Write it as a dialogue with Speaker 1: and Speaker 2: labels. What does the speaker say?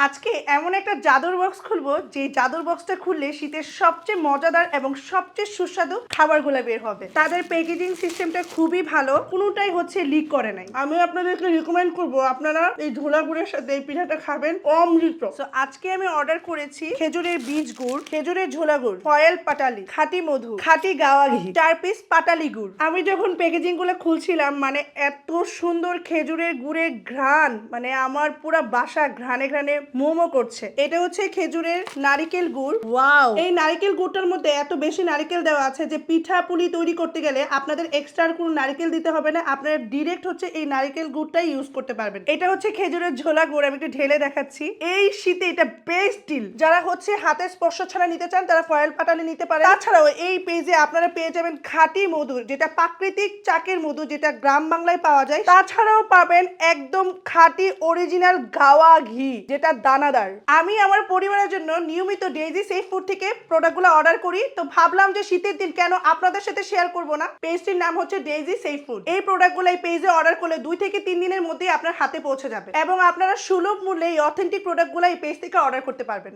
Speaker 1: আজকে এমন একটা জাদুর বক্স খুলবো যে জাদুর বক্সটা খুললে শীতের সবচেয়ে মজাদার এবং সবচেয়ে সুস্বাদু খাবারগুলো বের হবে। তাদের প্যাকেজিং সিস্টেমটা খুবই ভালো, কোনোটাই হচ্ছে লিক করে নাই। আমি আপনাদেরকে রিকমেন্ড করব আপনারা এই ঝোলা গুড়ের সাথে এই পিঠাটা খাবেন, অমৃত। তো আজকে আমি অর্ডার করেছি খেজুরের বীজ গুড়, খেজুরের ঝোলা গুড়, ফয়েল পাটালি, খাঁটি মধু, খাঁটি গাওয়া ঘি, 4 পিস পাটালি গুড়। আমি যখন প্যাকেজিং গুলো খুলছিলাম মানে এত সুন্দর খেজুরের গুড়ের ঘ্রাণ, মানে আমার পুরো বাসা ঘ্রাণে ঘ্রাণে মোমো করছে। এটা হচ্ছে খেজুরের নারিকেল গুড়। ওয়াও, এই নারিকেল গুড়টার মধ্যে এত বেশি নারিকেল দেওয়া আছে যে পিঠা পুলি তৈরি করতে গেলে আপনাদের এক্সট্রা কোনো নারিকেল দিতে হবে না, আপনারা ডিরেক্ট হচ্ছে এই নারিকেল গুড়টাই ইউজ করতে পারবেন। এটা হচ্ছে খেজুরের ঝোলা গুড়, আমি একটু ঢেলে দেখাচ্ছি। এই শীতে এটা বেস্ট ডিল। যারা হচ্ছে হাতে স্পর্শ ছাড়া নিতে চান তারা ফয়েল পাটালি নিতে পারেন। তাছাড়াও এই পেজে আপনারা পেয়ে যাবেন খাঁটি মধু, যেটা প্রাকৃতিক চাকের মধু, যেটা গ্রাম বাংলায় পাওয়া যায়। তাছাড়াও পাবেন একদম খাঁটি অরিজিনাল গাওয়া ঘি, যেটা দানাদার। আমি আমার পরিবারের জন্য নিয়মিত ডেইজি সেফ ফুড থেকে প্রোডাক্টগুলো অর্ডার করি, তো ভাবলাম যে শীতের দিন কেন আপনাদের সাথে শেয়ার করব না। পেজটির নাম হচ্ছে ডেইজি সেফ ফুড। এই প্রোডাক্টগুলো এই পেজে অর্ডার করলে 2 থেকে 3 দিনের মধ্যেই আপনার হাতে পৌঁছে যাবে এবং আপনারা সুলভ মূল্যে এই অথেন্টিক প্রোডাক্টগুলো এই পেজ থেকে অর্ডার করতে পারবেন।